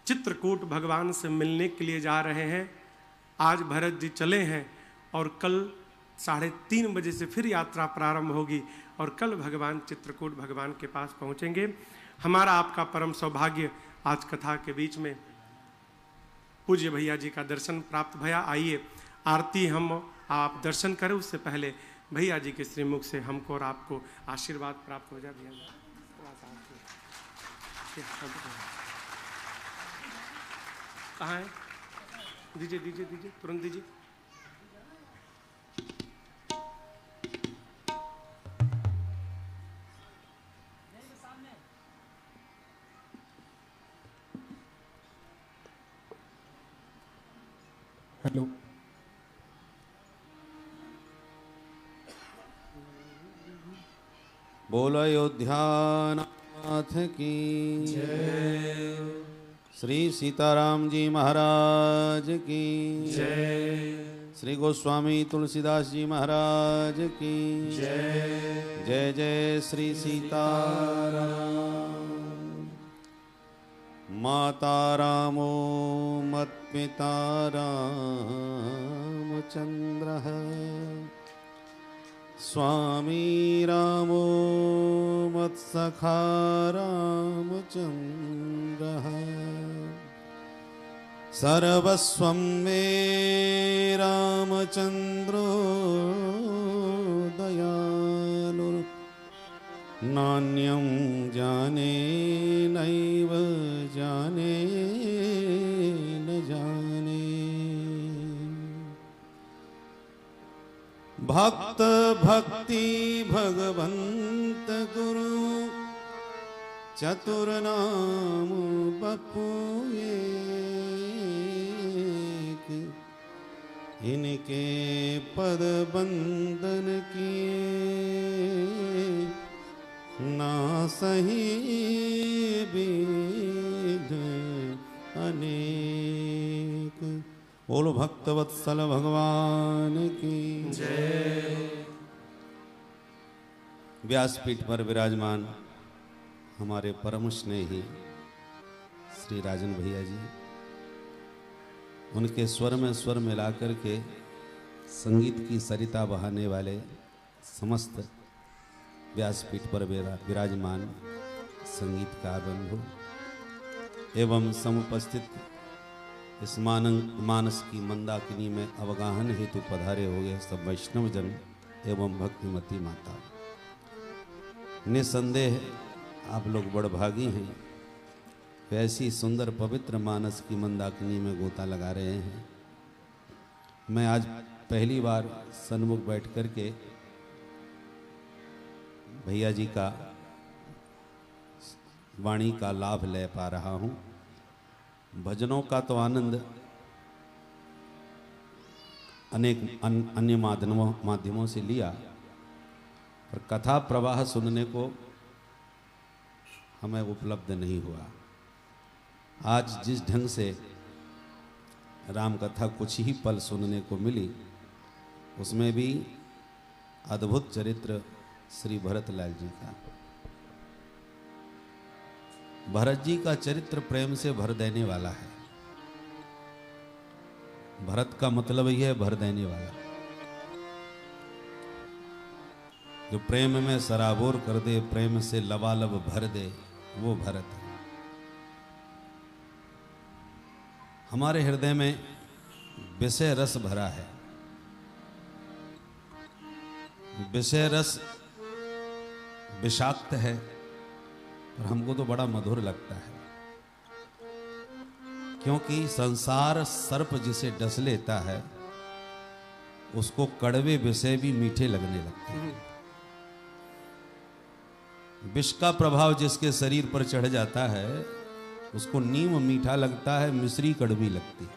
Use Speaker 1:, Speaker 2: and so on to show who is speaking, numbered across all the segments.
Speaker 1: चित्रकूट भगवान से मिलने के लिए जा रहे हैं। आज भरत जी चले हैं और कल 3:30 बजे से फिर यात्रा प्रारंभ होगी और कल भगवान चित्रकूट भगवान के पास पहुंचेंगे। हमारा आपका परम सौभाग्य आज कथा के बीच में पूज्य भैया जी का दर्शन प्राप्त भया। आइए आरती हम आप दर्शन करें, उससे पहले भैया जी के श्रीमुख से हमको और आपको आशीर्वाद प्राप्त हो जाए। भैया कहाँ है? दीजिए दीजिए दीजिए, तुरंत दीजिए।
Speaker 2: हेलो,
Speaker 3: बोलो अयोध्यानाथ की जय। श्री सीताराम जी महाराज की जय। श्री गोस्वामी तुलसीदास जी महाराज की जय। जय जय श्री सीताराम। माता रामो मत्पिता रामचंद्रः, स्वामी रामो मत्सखा रामचंद्रः, सर्वस्वं मे रामचंद्रो दयालु, नान्यं जाने नैव जाने न जाने। भक्त भक्ति भगवंत गुरु, चतुर नाम बपू एक, इनके पद बंदन किए ना सही विध अनेक। बोलो भक्तवत्सल भगवान की जय। व्यासपीठ पर विराजमान हमारे परम स्नेही श्री राजन भैया जी, उनके स्वर में स्वर मिलाकर के संगीत की सरिता बहाने वाले समस्त व्यासपीठ पर विराजमान संगीतकार बंधु एवं समुपस्थित इस मानस की मंदाकिनी में अवगाहन हेतु पधारे हो गए सब वैष्णव जन एवं भक्तिमती माता, निसंदेह आप लोग बड़भागी हैं। ऐसी सुंदर पवित्र मानस की मंदाकिनी में गोता लगा रहे हैं। मैं आज पहली बार सन्मुख बैठ कर के भैया जी का वाणी का लाभ ले पा रहा हूँ। भजनों का तो आनंद अनेक अन्य माध्यमों से लिया, पर कथा प्रवाह सुनने को हमें उपलब्ध नहीं हुआ। आज जिस ढंग से राम कथा कुछ ही पल सुनने को मिली, उसमें भी अद्भुत चरित्र श्री भरतलाल जी का। भरत जी का चरित्र प्रेम से भर देने वाला है। भरत का मतलब ही है भर देने वाला। जो प्रेम में सराबोर कर दे, प्रेम से लबालब भर दे, वो भरत है। हमारे हृदय में विषय रस भरा है। विषय रस विषाक्त है, पर हमको तो बड़ा मधुर लगता है, क्योंकि संसार सर्प जिसे डस लेता है उसको कड़वे विषय भी मीठे लगने लगते हैं। विष का प्रभाव जिसके शरीर पर चढ़ जाता है उसको नीम मीठा लगता है, मिश्री कड़वी लगती है।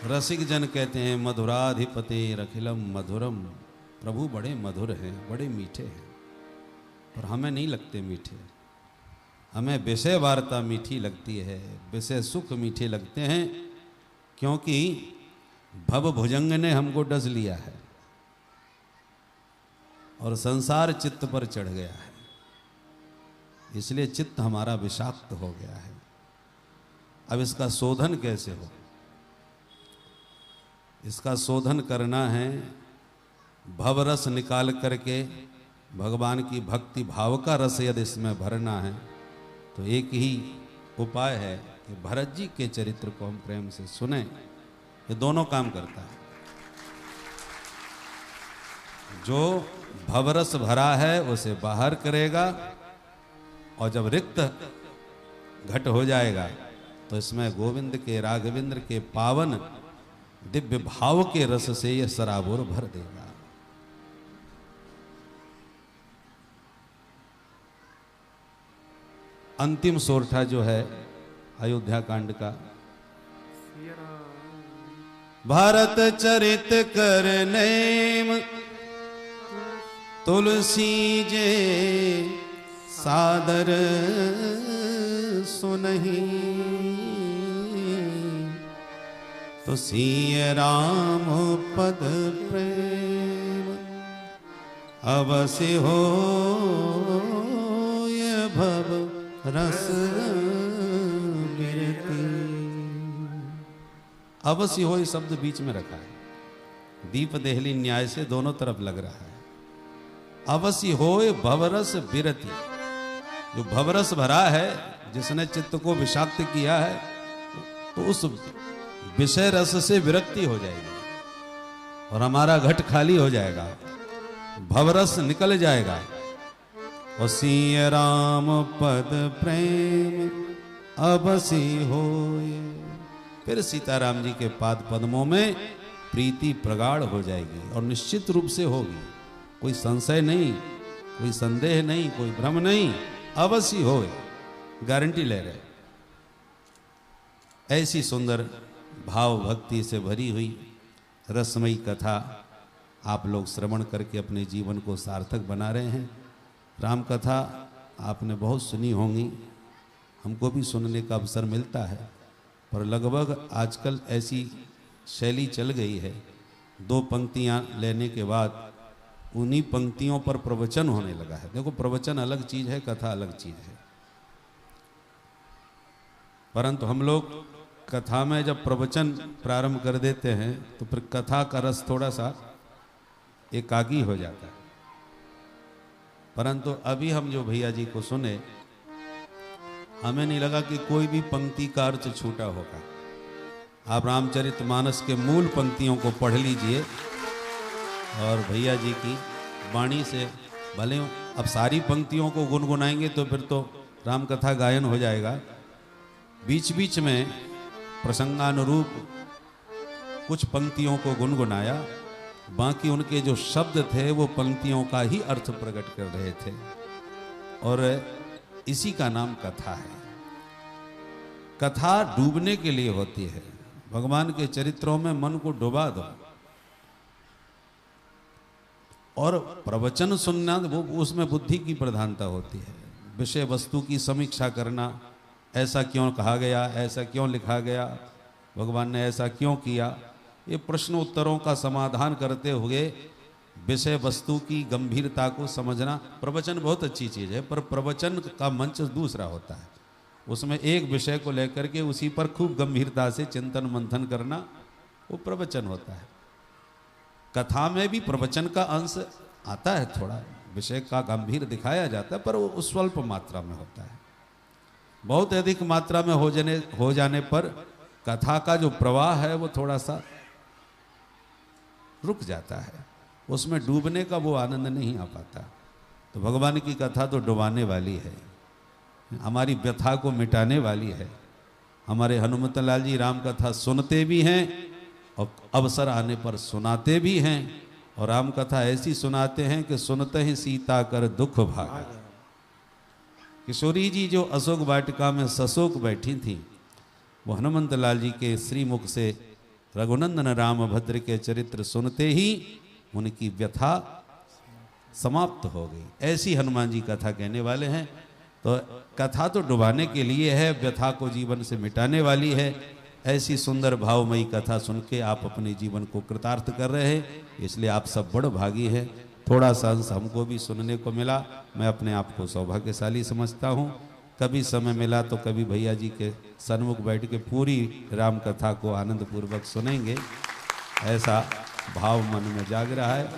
Speaker 3: रसिक जन कहते हैं मधुराधिपते रखिलम मधुरम, प्रभु बड़े मधुर हैं, बड़े मीठे हैं, पर हमें नहीं लगते मीठे। हमें विषय वार्ता मीठी लगती है, विषय सुख मीठे लगते हैं, क्योंकि भव भुजंग ने हमको डस लिया है और संसार चित्त पर चढ़ गया है। इसलिए चित्त हमारा विषाक्त हो गया है। अब इसका शोधन कैसे हो? इसका शोधन करना है, भवरस निकाल करके भगवान की भक्ति भाव का रस यदि इसमें भरना है तो एक ही उपाय है कि भरत जी के चरित्र को हम प्रेम से सुने। ये दोनों काम करता है। जो भवरस भरा है उसे बाहर करेगा, और जब रिक्त घट हो जाएगा तो इसमें गोविंद के राघवेंद्र के पावन दिव्य भाव के रस से यह सराबोर भर देगा। अंतिम सोरठा जो है अयोध्या कांड का, भारत चरित करने तुलसी जे सादर सुनहि, तो सिय राम पद प्रेम अवश्य हो ये भव रस बिरती। अवश्य हो शब्द बीच में रखा है, दीप देहली न्याय से दोनों तरफ लग रहा है। अवश्य होए भवरस बिरति, जो भवरस भरा है, जिसने चित्त को विषाक्त किया है, तो उस विषय रस से विरक्ति हो जाएगी और हमारा घट खाली हो जाएगा, भवरस निकल जाएगा। और सिय राम पद प्रेम अवश्य होए, फिर सीताराम जी के पाद पद्मों में प्रीति प्रगाढ़ हो जाएगी और निश्चित रूप से होगी। कोई संशय नहीं, कोई संदेह नहीं, कोई भ्रम नहीं, अवश्य होए, गारंटी ले रहे। ऐसी सुंदर भाव भक्ति से भरी हुई रसमयी कथा आप लोग श्रवण करके अपने जीवन को सार्थक बना रहे हैं। राम कथा आपने बहुत सुनी होंगी, हमको भी सुनने का अवसर मिलता है, पर लगभग आजकल ऐसी शैली चल गई है, 2 पंक्तियां लेने के बाद उन्हीं पंक्तियों पर प्रवचन होने लगा है। देखो, प्रवचन अलग चीज है, कथा अलग चीज है। परंतु हम लोग कथा में जब प्रवचन प्रारंभ कर देते हैं तो फिर कथा का रस थोड़ा सा एकाकी हो जाता है। परंतु अभी हम जो भैया जी को सुने, हमें नहीं लगा कि कोई भी पंक्ति का अर्थ छूटा होगा। आप रामचरितमानस के मूल पंक्तियों को पढ़ लीजिए और भैया जी की वाणी से भले अब सारी पंक्तियों को गुनगुनाएंगे तो फिर तो राम कथा गायन हो जाएगा। बीच बीच में प्रसंगानुरूप कुछ पंक्तियों को गुनगुनाया, बाकी उनके जो शब्द थे वो पंक्तियों का ही अर्थ प्रकट कर रहे थे, और इसी का नाम कथा है। कथा डूबने के लिए होती है। भगवान के चरित्रों में मन को डुबा दो, और प्रवचन सुनना वो उसमें बुद्धि की प्रधानता होती है। विषय वस्तु की समीक्षा करना, ऐसा क्यों कहा गया, ऐसा क्यों लिखा गया, भगवान ने ऐसा क्यों किया, ये प्रश्न उत्तरों का समाधान करते हुए विषय वस्तु की गंभीरता को समझना। प्रवचन बहुत अच्छी चीज़ है, पर प्रवचन का मंच दूसरा होता है। उसमें एक विषय को लेकर के उसी पर खूब गंभीरता से चिंतन मंथन करना, वो प्रवचन होता है। कथा में भी प्रवचन का अंश आता है, थोड़ा विषय का गंभीर दिखाया जाता है, पर वो स्वल्प मात्रा में होता है। बहुत अधिक मात्रा में हो जाने पर कथा का जो प्रवाह है वो थोड़ा सा रुक जाता है, उसमें डूबने का वो आनंद नहीं आ पाता। तो भगवान की कथा तो डुबाने वाली है, हमारी व्यथा को मिटाने वाली है। हमारे हनुमतलाल जी राम कथा सुनते भी हैं और अवसर आने पर सुनाते भी हैं, और राम कथा ऐसी सुनाते हैं कि सुनते ही सीता कर दुख भागा। किशोरी जी जो अशोक वाटिका में सशोक बैठी थी, वो हनुमंत लाल जी के श्रीमुख से रघुनंदन राम भद्र के चरित्र सुनते ही उनकी व्यथा समाप्त हो गई। ऐसी हनुमान जी कथा कहने वाले हैं। तो कथा तो डुबाने के लिए है, व्यथा को जीवन से मिटाने वाली है। ऐसी सुंदर भावमयी कथा सुन के आप अपने जीवन को कृतार्थ कर रहे हैं, इसलिए आप सब बड़ भागी हैं। थोड़ा सा अंश हमको भी सुनने को मिला। मैं अपने आप को सौभाग्यशाली समझता हूँ। कभी समय मिला तो कभी भैया जी के सन्मुख बैठ के पूरी राम कथा को आनंद पूर्वक सुनेंगे, ऐसा भाव मन में जाग रहा है।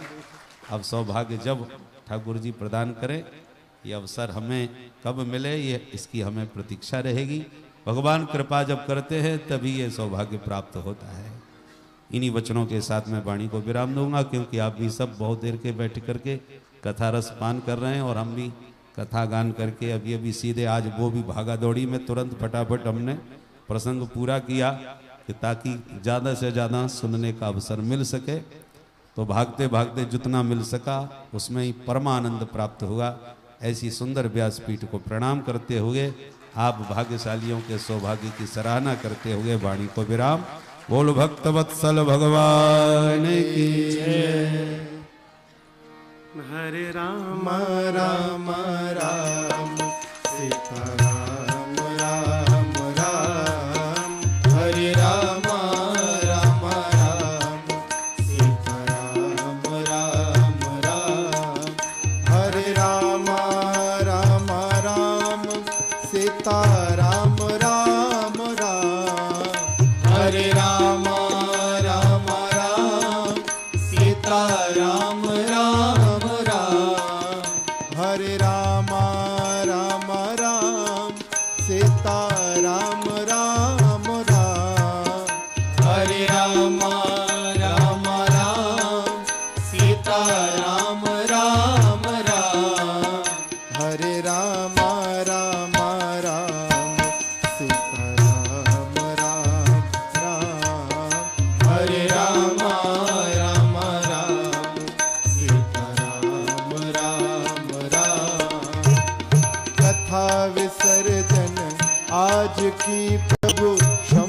Speaker 3: अब सौभाग्य जब ठाकुर जी प्रदान करें, ये अवसर हमें कब मिले, ये इसकी हमें प्रतीक्षा रहेगी। भगवान कृपा जब करते हैं तभी ये सौभाग्य प्राप्त होता है। इन्हीं वचनों के साथ मैं वाणी को विराम दूंगा, क्योंकि आप भी सब बहुत देर के बैठ करके कथा रस पान कर रहे हैं और हम भी कथा गान करके अभी अभी सीधे आज वो भी भागा दौड़ी में तुरंत फटाफट हमने प्रसंग पूरा किया कि ताकि ज़्यादा से ज़्यादा सुनने का अवसर मिल सके। तो भागते भागते जितना मिल सका उसमें ही परमानंद प्राप्त हुआ। ऐसी सुंदर व्यासपीठ को प्रणाम करते हुए, आप भाग्यशालियों के सौभाग्य की सराहना करते हुए वाणी को विराम। बोल भक्त वत्सल भगवान की जय।
Speaker 1: हरे राम
Speaker 2: राम राम सीता राम राम राम, हरे राम राम राम सीता राम राम राम, हरे राम राम राम सीता राम राम राम, हरे राम राम राम सीता राम राम राम, हरे राम राम राम सीता राम राम राम, हरे राम राम राम सीता राम राम राम, हरे राम राम राम सीता राम राम राम, हरे राम राम राम सीता राम राम राम। कथा विसर्जन आज की प्रभु